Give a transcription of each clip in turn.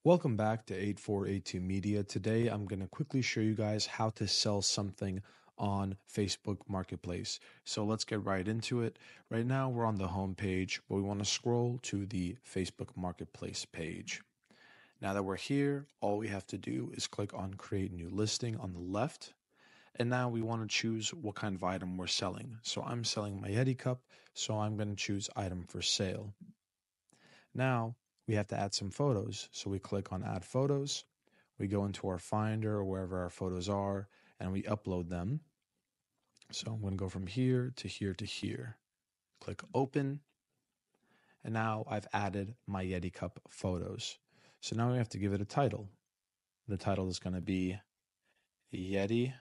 Welcome back to 8482 Media. Today I'm going to quickly show you guys how to sell something on Facebook Marketplace. So let's get right into it. Right now we're on the home page, but we want to scroll to the Facebook Marketplace page. Now that we're here, all we have to do is click on Create New Listing on the left. And now we want to choose what kind of item we're selling. So I'm selling my Yeti cup, so I'm going to choose item for sale. Now we have to add some photos. So we click on Add Photos. We go into our Finder or wherever our photos are, and we upload them. So I'm going to go from here to here to here. Click Open. And now I've added my Yeti cup photos. So now we have to give it a title. The title is going to be Yeti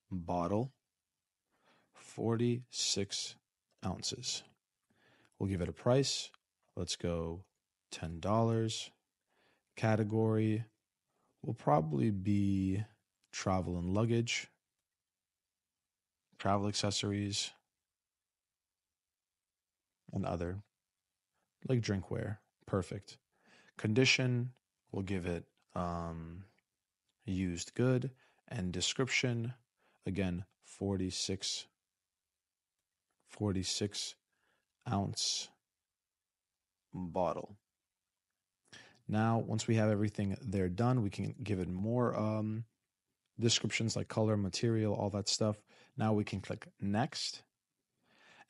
Bottle 46 ounces. We'll give it a price. Let's go $10. Category will probably be travel and luggage, travel accessories, and other, like drinkware. Perfect. Condition, we'll give it used good. And description, again, 46 ounce bottle. Now, once we have everything there done, we can give it more descriptions like color, material, all that stuff. Now we can click next.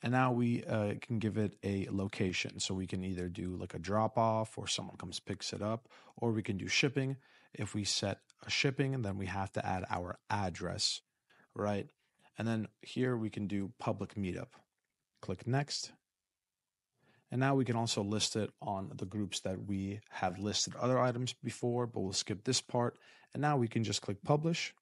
And now we can give it a location. So we can either do like a drop off or someone comes picks it up, or we can do shipping. If we set a shipping, then we have to add our address, right? And then here we can do public meetup. Click next. And now we can also list it on the groups that we have listed other items before, but we'll skip this part. And now we can just click publish.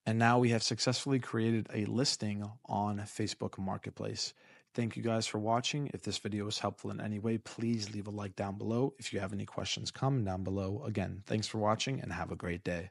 And now we have successfully created a listing on Facebook Marketplace. Thank you guys for watching. If this video was helpful in any way, please leave a like down below. If you have any questions, comment down below. Again, thanks for watching and have a great day.